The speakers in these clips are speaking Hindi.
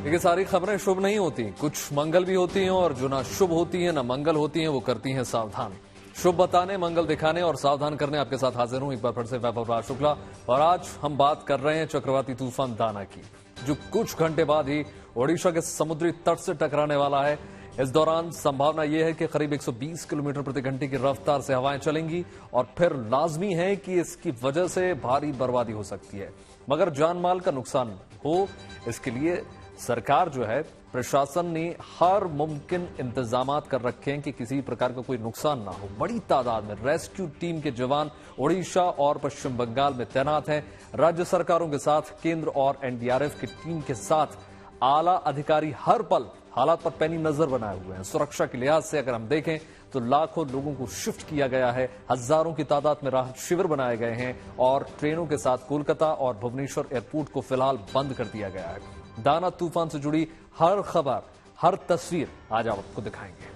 देखिए, सारी खबरें शुभ नहीं होती, कुछ मंगल भी होती हैं और जो ना शुभ होती हैं ना मंगल होती हैं वो करती हैं सावधान। शुभ बताने, मंगल दिखाने और सावधान करने आपके साथ हाजिर हूं एक बार फिर से वैभव राज शुक्ला। और आज हम बात कर रहे हैं चक्रवाती तूफान दाना की, जो कुछ घंटे बाद ही ओडिशा के समुद्री तट से टकराने वाला है। इस दौरान संभावना यह है कि करीब 120 किलोमीटर प्रति घंटे की रफ्तार से हवाएं चलेंगी और फिर लाजमी है कि इसकी वजह से भारी बर्बादी हो सकती है। मगर जान माल का नुकसान हो, इसके लिए सरकार जो है, प्रशासन ने हर मुमकिन इंतजाम कर रखे हैं कि किसी प्रकार का कोई नुकसान ना हो। बड़ी तादाद में रेस्क्यू टीम के जवान ओडिशा और पश्चिम बंगाल में तैनात हैं। राज्य सरकारों के साथ केंद्र और एनडीआरएफ की टीम के साथ आला अधिकारी हर पल हालात पर पैनी नजर बनाए हुए हैं। सुरक्षा के लिहाज से अगर हम देखें तो लाखों लोगों को शिफ्ट किया गया है, हजारों की तादाद में राहत शिविर बनाए गए हैं और ट्रेनों के साथ कोलकाता और भुवनेश्वर एयरपोर्ट को फिलहाल बंद कर दिया गया है। दाना तूफान से जुड़ी हर खबर, हर तस्वीर आज आपको दिखाएंगे।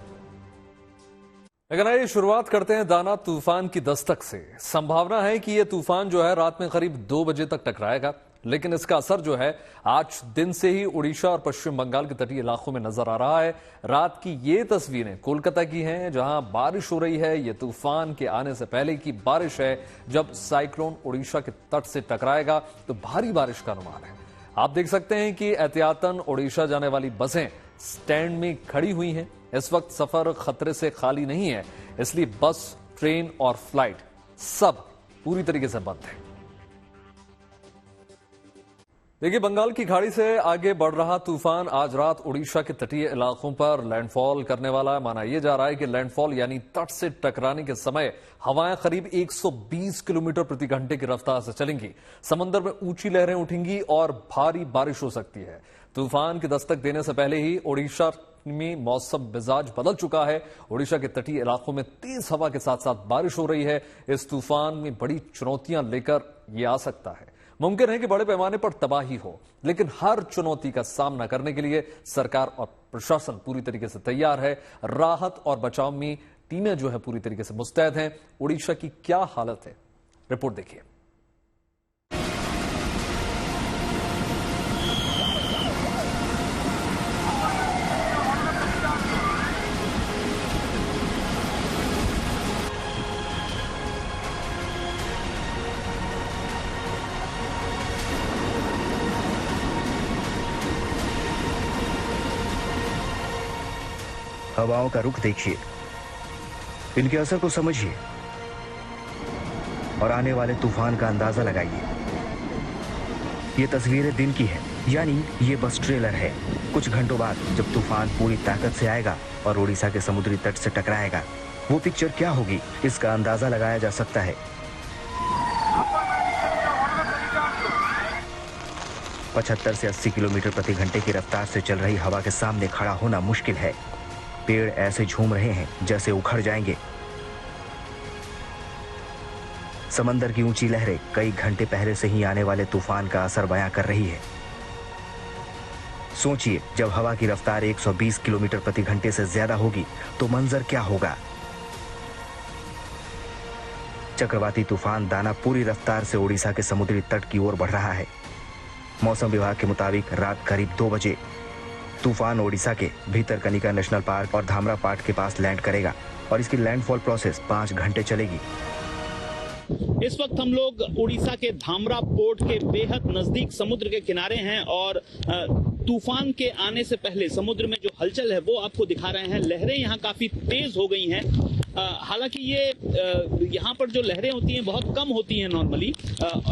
लेकिन आइए शुरुआत करते हैं दाना तूफान की दस्तक से। संभावना है कि यह तूफान जो है रात में करीब 2 बजे तक टकराएगा, लेकिन इसका असर जो है आज दिन से ही उड़ीसा और पश्चिम बंगाल के तटीय इलाकों में नजर आ रहा है। रात की ये तस्वीरें कोलकाता की हैं, जहां बारिश हो रही है। ये तूफान के आने से पहले की बारिश है। जब साइक्लोन उड़ीसा के तट से टकराएगा तो भारी बारिश का अनुमान है। आप देख सकते हैं कि एहतियातन ओडिशा जाने वाली बसें स्टैंड में खड़ी हुई हैं। इस वक्त सफर खतरे से खाली नहीं है, इसलिए बस, ट्रेन और फ्लाइट सब पूरी तरीके से बंद है। देखिए, बंगाल की खाड़ी से आगे बढ़ रहा तूफान आज रात ओडिशा के तटीय इलाकों पर लैंडफॉल करने वाला है। माना यह जा रहा है कि लैंडफॉल यानी तट से टकराने के समय हवाएं करीब 120 किलोमीटर प्रति घंटे की रफ्तार से चलेंगी। समंदर में ऊंची लहरें उठेंगी और भारी बारिश हो सकती है। तूफान की दस्तक देने से पहले ही ओडिशा में मौसम मिजाज बदल चुका है। ओडिशा के तटीय इलाकों में तेज हवा के साथ साथ बारिश हो रही है। इस तूफान में बड़ी चुनौतियां लेकर यह आ सकता है। मुमकिन है कि बड़े पैमाने पर तबाही हो, लेकिन हर चुनौती का सामना करने के लिए सरकार और प्रशासन पूरी तरीके से तैयार है। राहत और बचाव में टीमें जो है पूरी तरीके से मुस्तैद हैं। ओडिशा की क्या हालत है, रिपोर्ट देखिए। हवाओं का रुख देखिए, इनके असर को समझिए और आने वाले तूफान का अंदाजा लगाइए। ये तस्वीरें दिन की हैं, यानी ये बस ट्रेलर है। कुछ घंटों बाद जब तूफान पूरी ताकत से आएगा और ओडिशा के समुद्री तट से टकराएगा, वो पिक्चर क्या होगी, इसका अंदाजा लगाया जा सकता है। 75 से 80 किलोमीटर प्रति घंटे की रफ्तार से चल रही हवा के सामने खड़ा होना मुश्किल है। पेड़ ऐसे झूम रहे हैं जैसे उखड़ जाएंगे। समंदर की ऊंची लहरें कई घंटे पहले से ही आने वाले तूफान का असर बयां कर रही है। सोचिए, जब हवा की रफ्तार 120 किलोमीटर प्रति घंटे से ज्यादा होगी तो मंजर क्या होगा। चक्रवाती तूफान दाना पूरी रफ्तार से ओडिशा के समुद्री तट की ओर बढ़ रहा है। मौसम विभाग के मुताबिक रात करीब 2 बजे तूफान ओडिशा के भीतरकनिका नेशनल पार्क और धामरा पाट के पास लैंड करेगा और इसकी लैंडफॉल प्रोसेस 5 घंटे चलेगी। इस वक्त हम लोग उड़ीसा के धामरा पोर्ट के बेहद नजदीक समुद्र के किनारे हैं और तूफान के आने से पहले समुद्र में जो हलचल है वो आपको दिखा रहे हैं। लहरें यहाँ काफी तेज हो गई हैं। हालांकि ये यहाँ पर जो लहरें होती हैं बहुत कम होती हैं नॉर्मली,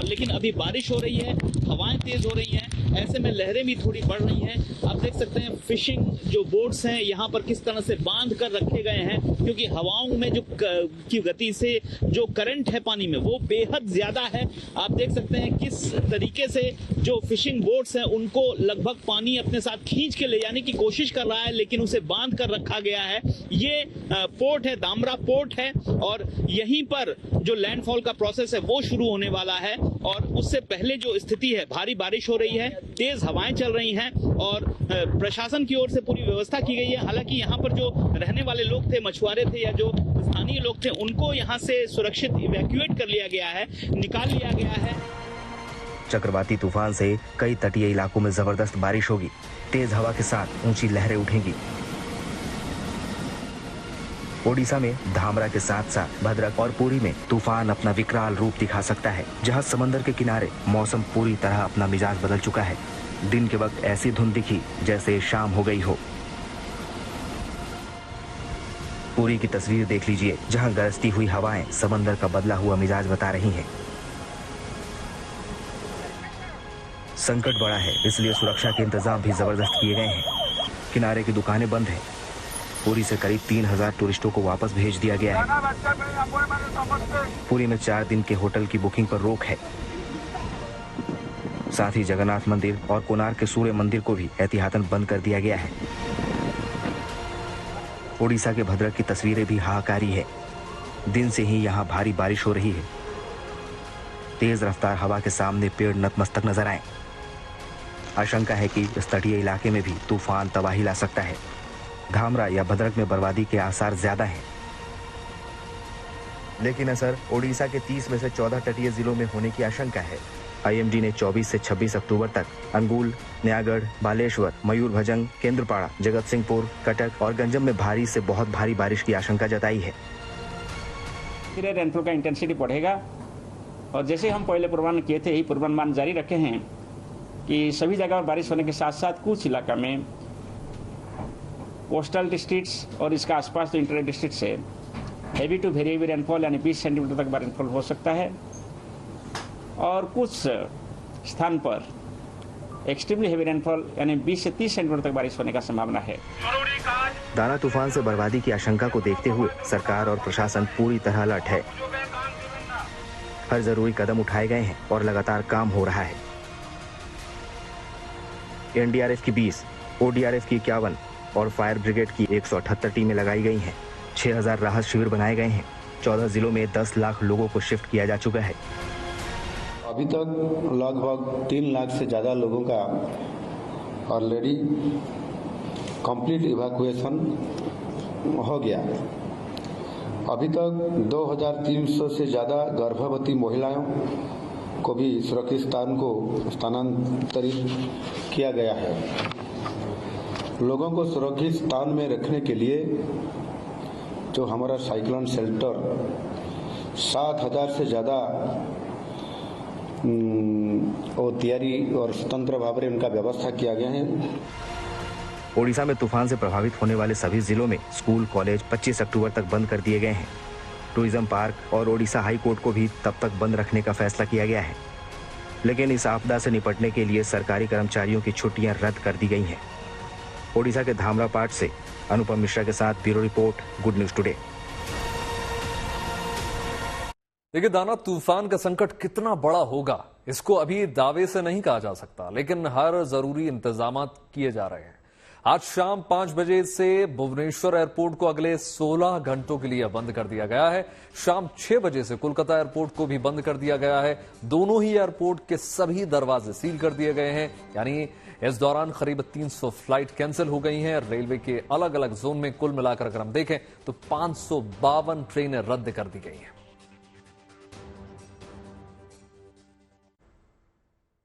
लेकिन अभी बारिश हो रही है, हवाएं तेज हो रही हैं, ऐसे में लहरें भी थोड़ी बढ़ रही हैं। आप देख सकते हैं फिशिंग जो बोट्स हैं यहाँ पर किस तरह से बांध कर रखे गए हैं, क्योंकि हवाओं में जो की गति से जो करंट है पानी में वो बेहद ज्यादा है। आप देख सकते हैं किस तरीके से जो फिशिंग बोट्स हैं उनको लगभग पानी अपने साथ खींच के ले जाने की कोशिश कर रहा है, लेकिन उसे बांध कर रखा गया है। ये पोर्ट है, धामरा पोर्ट है और यहीं पर जो लैंडफॉल का प्रोसेस है वो शुरू होने वाला है। और उससे पहले जो स्थिति है, भारी बारिश हो रही है, तेज हवाएं चल रही हैं और प्रशासन की ओर से पूरी व्यवस्था की गई है। हालांकि यहाँ पर जो रहने वाले लोग थे, मछुआरे थे या जो स्थानीय लोग थे, उनको यहाँ से सुरक्षित इवैक्यूएट कर लिया गया है, निकाल लिया गया है। चक्रवाती तूफान से कई तटीय इलाकों में जबरदस्त बारिश होगी। तेज हवा के साथ ऊंची लहरें उठेंगी। ओडिशा में धामरा के साथ साथ भद्रक और पुरी में तूफान अपना विकराल रूप दिखा सकता है, जहां समंदर के किनारे मौसम पूरी तरह अपना मिजाज बदल चुका है। दिन के वक्त ऐसी धुंध दिखी जैसे शाम हो गई हो। पुरी की तस्वीर देख लीजिए, जहां गरजती हुई हवाएं समंदर का बदला हुआ मिजाज बता रही हैं। संकट बड़ा है, इसलिए सुरक्षा के इंतजाम भी जबरदस्त किए गए हैं। किनारे की दुकानें बंद हैं। पुरी से करीब 3000 टूरिस्टों को वापस भेज दिया गया है। पुरी में 4 दिन के होटल की बुकिंग पर रोक है। साथ ही जगन्नाथ मंदिर और कोणार्क के सूर्य मंदिर को भी एहतियातन बंद कर दिया गया है। ओडिशा के भद्रक की तस्वीरें भी हाहाकारी है। दिन से ही यहाँ भारी बारिश हो रही है। तेज रफ्तार हवा के सामने पेड़ नतमस्तक नजर आए। आशंका है कि इस तटीय इलाके में भी तूफान तबाही ला सकता है। धामरा या भद्रक में बर्बादी के आसार ज्यादा हैं। लेकिन असर ओडिशा के 30 में से 14 तटीय जिलों में होने की आशंका है। आईएमडी ने 24 से 26 अक्टूबर तक अंगुल, न्यागढ़, बालेश्वर, मयूरभंज, केंद्रपाड़ा, जगतसिंहपुर, कटक और गंजम में भारी से बहुत भारी बारिश की आशंका जताई है। धीरे रेनफॉल का इंटेंसिटी बढ़ेगा और जैसे हम पहले पूर्वानुमान किए थे, यही पूर्वानुमान जारी रखे हैं कि सभी जगह पर बारिश होने के साथ साथ कुछ इलाका में कोस्टल डिस्ट्रिक्ट्स और इसका आसपास जो इंटर डिस्ट्रिक्ट है heavy to very heavy rainfall यानी 20 सेंटीमीटर तक रेनफॉल हो सकता है और कुछ स्थान पर एक्सट्रीमली हेवी रेनफॉल यानी 20 से 30 सेंटीमीटर तक बारिश होने का संभावना है। दाना तूफान से बर्बादी की आशंका को देखते हुए सरकार और प्रशासन पूरी तरह अलर्ट है। हर जरूरी कदम उठाए गए हैं और लगातार काम हो रहा है। एनडीआरएफ की 20, ओडीआरएफ की 51 और फायर ब्रिगेड की 178 टीमें लगाई गई हैं। 6000 राहत शिविर बनाए गए हैं। 14 जिलों में 10 लाख लोगों को शिफ्ट किया जा चुका है। अभी तक लगभग 3 लाख से ज़्यादा लोगों का ऑलरेडी कंप्लीट इवैक्यूएशन हो गया। अभी तक 2300 से ज़्यादा गर्भवती महिलाओं को भी सुरक्षित स्थान को स्थानांतरित किया गया है। लोगों को सुरक्षित स्थान में रखने के लिए जो हमारा साइक्लोन शेल्टर 7000 से ज़्यादा तैयारी और स्वतंत्र भाव में उनका व्यवस्था किया गया है। ओडिशा में तूफान से प्रभावित होने वाले सभी जिलों में स्कूल कॉलेज 25 अक्टूबर तक बंद कर दिए गए हैं। टूरिज्म पार्क और ओडिशा हाई कोर्ट को भी तब तक बंद रखने का फैसला किया गया है। लेकिन इस आपदा से निपटने के लिए सरकारी कर्मचारियों की छुट्टियां रद्द कर दी गई हैं। ओडिशा के धामरा पाट से अनुपम मिश्रा के साथ bureau report, good news today. देखिए, दाना तूफान का संकट कितना बड़ा होगा इसको अभी दावे से नहीं कहा जा सकता, लेकिन हर जरूरी इंतजाम किए जा रहे हैं। आज शाम 5 बजे से भुवनेश्वर एयरपोर्ट को अगले 16 घंटों के लिए बंद कर दिया गया है। शाम 6 बजे से कोलकाता एयरपोर्ट को भी बंद कर दिया गया है। दोनों ही एयरपोर्ट के सभी दरवाजे सील कर दिए गए हैं। यानी इस दौरान करीब 300 फ्लाइट कैंसिल हो गई हैं। रेलवे के अलग अलग जोन में कुल मिलाकर अगर हम देखें तो 552 ट्रेनें रद्द कर दी गई हैं।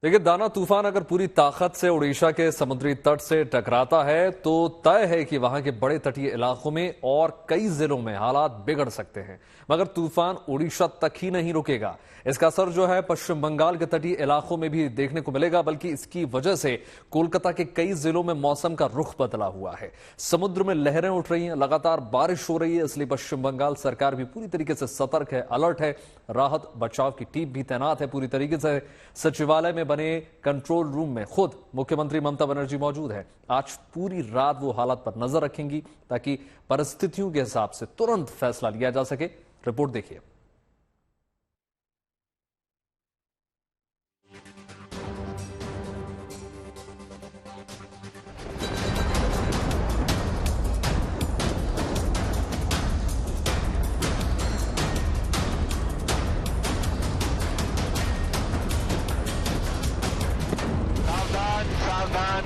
देखिए, दाना तूफान अगर पूरी ताकत से उड़ीसा के समुद्री तट से टकराता है तो तय है कि वहां के बड़े तटीय इलाकों में और कई जिलों में हालात बिगड़ सकते हैं। मगर तूफान उड़ीसा तक ही नहीं रुकेगा। इसका असर जो है पश्चिम बंगाल के तटीय इलाकों में भी देखने को मिलेगा, बल्कि इसकी वजह से कोलकाता के कई जिलों में मौसम का रुख बदला हुआ है। समुद्र में लहरें उठ रही हैं, लगातार बारिश हो रही है, इसलिए पश्चिम बंगाल सरकार भी पूरी तरीके से सतर्क है, अलर्ट है। राहत बचाव की टीम भी तैनात है पूरी तरीके से। सचिवालय में बने कंट्रोल रूम में खुद मुख्यमंत्री ममता बनर्जी मौजूद है। आज पूरी रात वो हालात पर नजर रखेंगी ताकि परिस्थितियों के हिसाब से तुरंत फैसला लिया जा सके। रिपोर्ट देखिए।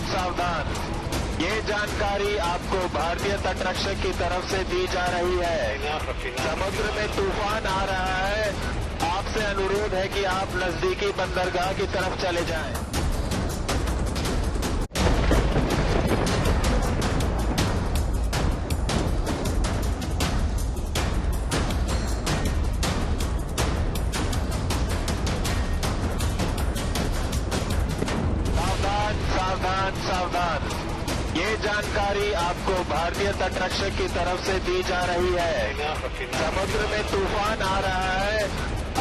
सावधान, ये जानकारी आपको भारतीय तटरक्षक की तरफ से दी जा रही है। समुद्र में तूफान आ रहा है, आप आपसे अनुरोध है कि आप नजदीकी बंदरगाह की तरफ चले जाएं। सावधान, ये जानकारी आपको भारतीय तटरक्षक की तरफ से दी जा रही है। समुद्र में तूफान आ रहा है,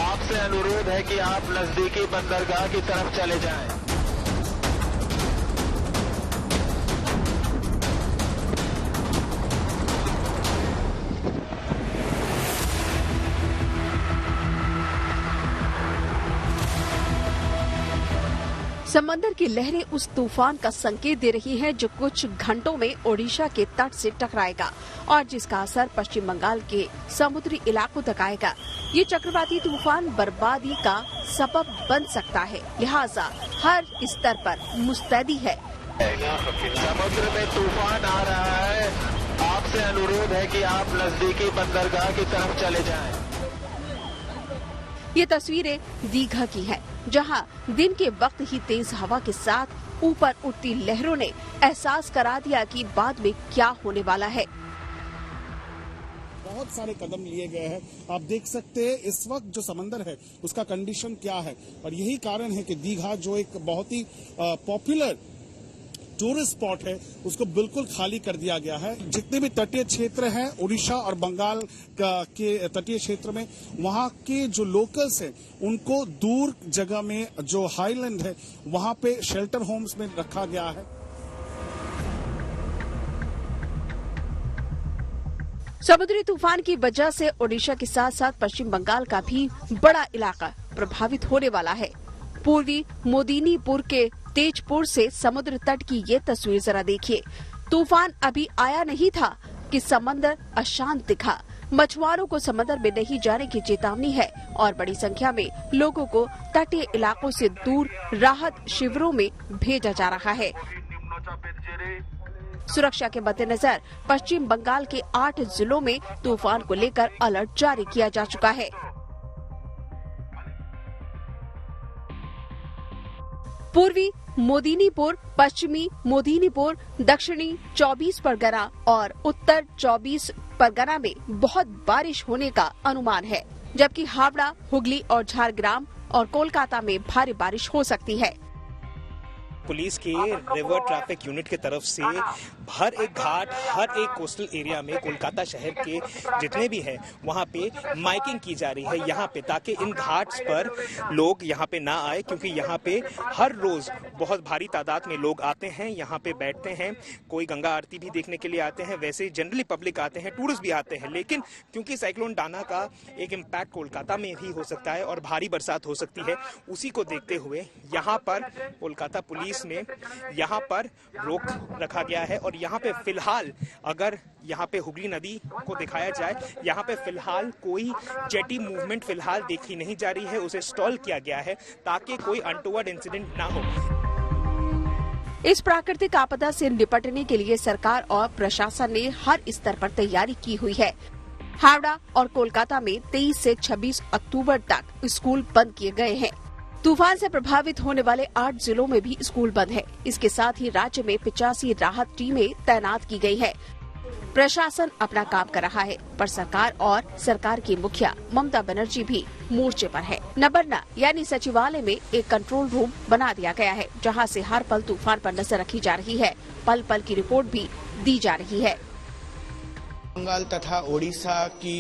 आपसे अनुरोध है कि आप नजदीकी बंदरगाह की तरफ चले जाएं। समंदर की लहरें उस तूफान का संकेत दे रही हैं जो कुछ घंटों में ओडिशा के तट से टकराएगा और जिसका असर पश्चिम बंगाल के समुद्री इलाकों तक आएगा। ये चक्रवाती तूफान बर्बादी का सबब बन सकता है, लिहाजा हर स्तर पर मुस्तैदी है। समुद्र में तूफान आ रहा है, आपसे अनुरोध है कि आप नजदीकी बंदरगाह की तरफ चले जाएं। ये तस्वीरें दीघा की हैं, जहां दिन के वक्त ही तेज हवा के साथ ऊपर उठती लहरों ने एहसास करा दिया कि बाद में क्या होने वाला है। बहुत सारे कदम लिए गए हैं। आप देख सकते हैं इस वक्त जो समंदर है उसका कंडीशन क्या है, और यही कारण है कि दीघा जो एक बहुत ही पॉपुलर टूरिस्ट स्पॉट है उसको बिल्कुल खाली कर दिया गया है। जितने भी तटीय क्षेत्र हैं उड़ीसा और बंगाल के तटीय क्षेत्र में, वहां के जो लोकल्स हैं उनको दूर जगह में जो हाईलैंड है वहां पे शेल्टर होम्स में रखा गया है। समुद्री तूफान की वजह से ओडिशा के साथ साथ पश्चिम बंगाल का भी बड़ा इलाका प्रभावित होने वाला है। पूर्वी मोदिनीपुर के तेजपुर से समुद्र तट की ये तस्वीर जरा देखिए। तूफान अभी आया नहीं था कि समंदर अशांत दिखा। मछुआरों को समंदर में नहीं जाने की चेतावनी है और बड़ी संख्या में लोगों को तटीय इलाकों से दूर राहत शिविरों में भेजा जा रहा है। सुरक्षा के मद्देनजर पश्चिम बंगाल के 8 जिलों में तूफान को लेकर अलर्ट जारी किया जा चुका है। पूर्वी मोदिनीपुर, पश्चिमी मोदिनीपुर, दक्षिणी 24 परगना और उत्तर 24 परगना में बहुत बारिश होने का अनुमान है, जबकि हावड़ा, हुगली और झारग्राम और कोलकाता में भारी बारिश हो सकती है। पुलिस के रिवर ट्रैफिक यूनिट की तरफ से हर एक घाट, हर एक कोस्टल एरिया में कोलकाता शहर के जितने भी हैं वहाँ पे माइकिंग की जा रही है यहाँ पे, ताकि इन घाट्स पर लोग यहाँ पे ना आए, क्योंकि यहाँ पे हर रोज बहुत भारी तादाद में लोग आते हैं, यहाँ पे बैठते हैं। कोई गंगा आरती भी देखने के लिए आते हैं, वैसे जनरली पब्लिक आते हैं, टूरिस्ट भी आते हैं। लेकिन क्योंकि साइक्लोन डाना का एक इम्पैक्ट कोलकाता में भी हो सकता है और भारी बरसात हो सकती है, उसी को देखते हुए यहाँ पर कोलकाता पुलिस ने यहाँ पर रोक रखा गया है। और यहाँ पे फिलहाल अगर यहाँ पे हुगली नदी को दिखाया जाए, यहाँ पे फिलहाल कोई जेटी मूवमेंट फिलहाल देखी नहीं जा रही है, उसे स्टॉल किया गया है ताकि कोई अनटोवर्ड इंसिडेंट ना हो। इस प्राकृतिक आपदा से निपटने के लिए सरकार और प्रशासन ने हर स्तर पर तैयारी की हुई है। हावड़ा और कोलकाता में 23 से 26 अक्टूबर तक स्कूल बंद किए गए हैं। तूफान से प्रभावित होने वाले 8 जिलों में भी स्कूल बंद है। इसके साथ ही राज्य में 85 राहत टीमें तैनात की गई है। प्रशासन अपना काम कर रहा है, पर सरकार और सरकार की मुखिया ममता बनर्जी भी मोर्चे पर है। नबरना यानी सचिवालय में एक कंट्रोल रूम बना दिया गया है, जहां से हर पल तूफान पर नजर रखी जा रही है। पल पल की रिपोर्ट भी दी जा रही है। बंगाल तथा ओडिशा की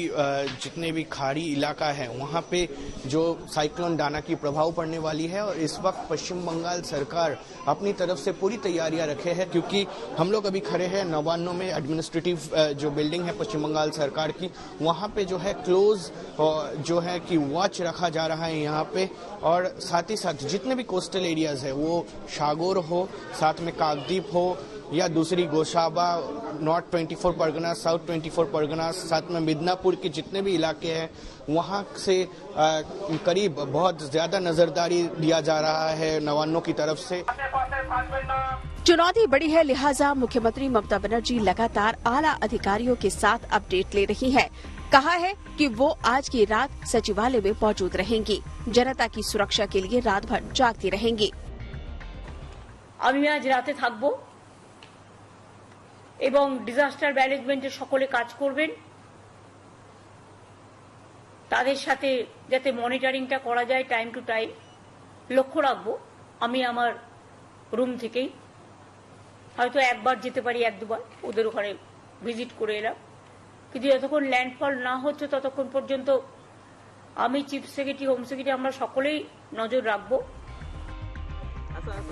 जितने भी खाड़ी इलाका है वहाँ पे जो साइक्लोन डाना की प्रभाव पड़ने वाली है, और इस वक्त पश्चिम बंगाल सरकार अपनी तरफ से पूरी तैयारियां रखे है। क्योंकि हम लोग अभी खड़े हैं नवान्नो में, एडमिनिस्ट्रेटिव जो बिल्डिंग है पश्चिम बंगाल सरकार की, वहाँ पे जो है क्लोज जो है कि वॉच रखा जा रहा है यहाँ पे। और साथ ही साथ जितने भी कोस्टल एरियाज है, वो शागोर हो, साथ में काकद्वीप हो या दूसरी गोशाबा, नॉर्थ 24 परगना, साउथ 24 परगना, साथ में मिदनापुर के जितने भी इलाके हैं वहाँ से करीब बहुत ज्यादा नजरदारी दिया जा रहा है नवान्नो की तरफ से। चुनौती बड़ी है, लिहाजा मुख्यमंत्री ममता बनर्जी लगातार आला अधिकारियों के साथ अपडेट ले रही हैं। कहा है कि वो आज की रात सचिवालय में मौजूद रहेंगी। जनता की सुरक्षा के लिए रात भर जागती रहेंगी। আমি আজ রাতে থাকব এবং ডিজাস্টার ম্যানেজমেন্টে সকলে কাজ করবেন, তাদের সাথে যাতে মনিটরিংটা করা যায় টাইম টু টাইম লক্ষ্য রাখবো। আমি আমার রুম থেকেই হয়তো একবার যেতে পারি, এক দুবার ওদের ওখানে ভিজিট করে এলাম, কিন্তু যতক্ষণ ল্যান্ডফল না হচ্ছে ততক্ষণ পর্যন্ত আমি চিফ সেক্রেটারি, হোম সেক্রেটারি আমরা সকলেই নজর রাখবো।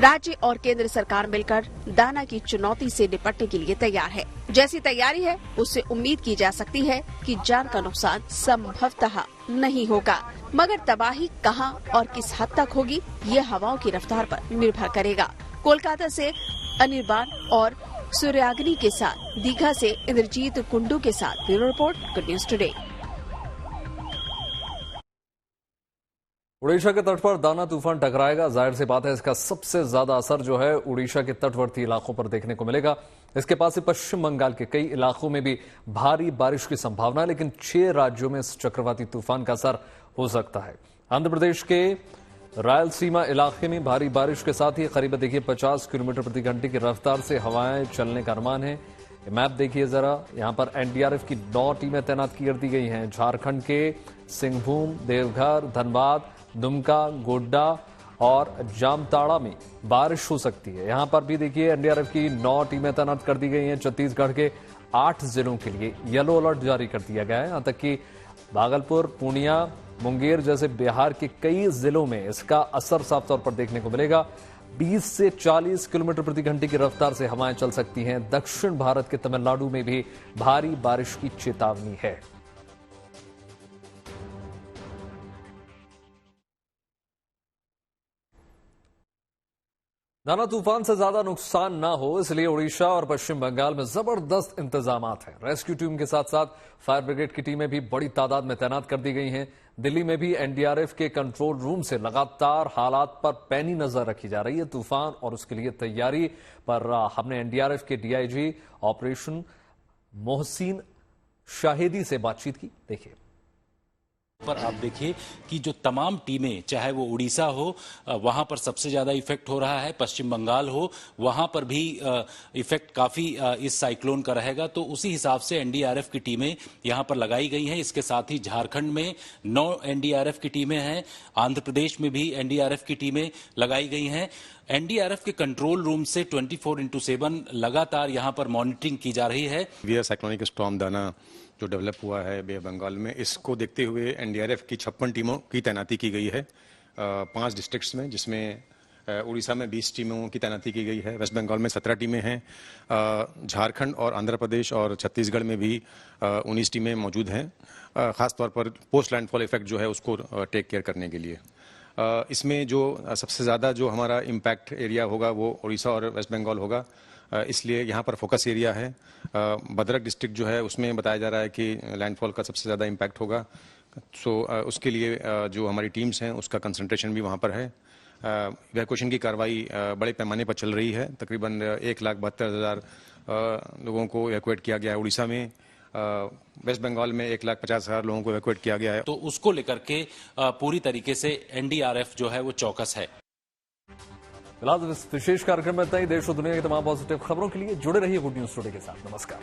राज्य और केंद्र सरकार मिलकर दाना की चुनौती से निपटने के लिए तैयार है। जैसी तैयारी है उससे उम्मीद की जा सकती है कि जान का नुकसान संभवतः नहीं होगा, मगर तबाही कहां और किस हद तक होगी ये हवाओं की रफ्तार पर निर्भर करेगा। कोलकाता से अनिर्बान और सूर्याग्नि के साथ दीघा से इंद्रजीत कुंडू के साथ bureau report, good news today. Orissa के तट पर दाना तूफान टकराएगा। जाहिर सी बात है इसका सबसे ज्यादा असर जो है उड़ीसा के तटवर्ती इलाकों पर देखने को मिलेगा। इसके पास ही पश्चिम बंगाल के कई इलाकों में भी भारी बारिश की संभावना है, लेकिन 6 राज्यों में इस चक्रवाती तूफान का असर हो सकता है। आंध्र प्रदेश के रायलसीमा इलाके में भारी बारिश के साथ ही करीब देखिए 50 किलोमीटर प्रति घंटे की रफ्तार से हवाएं चलने का अनुमान है। मैप देखिए जरा, यहां पर एनडीआरएफ की 9 टीमें तैनात कर दी गई हैं। झारखंड के सिंहभूम, देवघर, धनबाद, दुमका, गोड्डा और जामताड़ा में बारिश हो सकती है। यहां पर भी देखिए एनडीआरएफ की 9 टीमें तैनात कर दी गई हैं। छत्तीसगढ़ के 8 जिलों के लिए येलो अलर्ट जारी कर दिया गया है। यहां तक कि भागलपुर, पूर्णिया, मुंगेर जैसे बिहार के कई जिलों में इसका असर साफ तौर पर देखने को मिलेगा। 20 से 40 किलोमीटर प्रति घंटे की रफ्तार से हवाएं चल सकती हैं। दक्षिण भारत के तमिलनाडु में भी भारी बारिश की चेतावनी है। दाना तूफान से ज्यादा नुकसान ना हो इसलिए उड़ीसा और पश्चिम बंगाल में जबरदस्त इंतजामात हैं। रेस्क्यू टीम के साथ साथ फायर ब्रिगेड की टीमें भी बड़ी तादाद में तैनात कर दी गई हैं। दिल्ली में भी एनडीआरएफ के कंट्रोल रूम से लगातार हालात पर पैनी नजर रखी जा रही है। तूफान और उसके लिए तैयारी पर हमने एनडीआरएफ के डीआईजी ऑपरेशन मोहसिन शाहिदी से बातचीत की। देखिए पर आप देखिए कि जो तमाम टीमें, चाहे वो उड़ीसा हो वहां पर सबसे ज्यादा इफेक्ट हो रहा है, पश्चिम बंगाल हो वहां पर भी इफेक्ट काफी इस साइक्लोन का रहेगा, तो उसी हिसाब से एनडीआरएफ की टीमें यहां पर लगाई गई हैं। इसके साथ ही झारखंड में 9 एनडीआरएफ की टीमें हैं, आंध्र प्रदेश में भी एनडीआरएफ की टीमें लगाई गई हैं। एनडीआरएफ के कंट्रोल रूम से 24/7 लगातार यहां पर मॉनिटरिंग की जा रही है। साइक्लोनिक स्टॉर्म दाना जो डेवलप हुआ है बे बंगाल में, इसको देखते हुए एनडीआरएफ की 56 टीमों की तैनाती की गई है 5 डिस्ट्रिक्ट्स में, जिसमें उड़ीसा में 20 टीमों की तैनाती की गई है, वेस्ट बंगाल में 17 टीमें हैं, झारखंड और आंध्र प्रदेश और छत्तीसगढ़ में भी 19 टीमें मौजूद हैं, खासतौर पर पोस्ट लैंडफॉल इफेक्ट जो है उसको टेक केयर करने के लिए। इसमें जो सबसे ज़्यादा जो हमारा इम्पैक्ट एरिया होगा वो उड़ीसा और वेस्ट बंगाल होगा, इसलिए यहाँ पर फोकस एरिया है। भद्रक डिस्ट्रिक्ट जो है उसमें बताया जा रहा है कि लैंडफॉल का सबसे ज़्यादा इम्पैक्ट होगा, सो उसके लिए जो हमारी टीम्स हैं उसका कंसंट्रेशन भी वहाँ पर है। इवैक्यूएशन की कार्रवाई बड़े पैमाने पर चल रही है। तकरीबन 1,72,000 लोगों को इवैक्यूएट किया गया है उड़ीसा में। वेस्ट बंगाल में 1,50,000 लोगों को इवैक्यूएट किया गया है। तो उसको लेकर के पूरी तरीके से एनडीआरएफ जो है वो चौकस है। फिलहाल इस विशेष कार्यक्रम में इतना ही। देश और दुनिया की तमाम पॉजिटिव खबरों के लिए जुड़े रहिए गुड न्यूज टुडे के साथ। नमस्कार।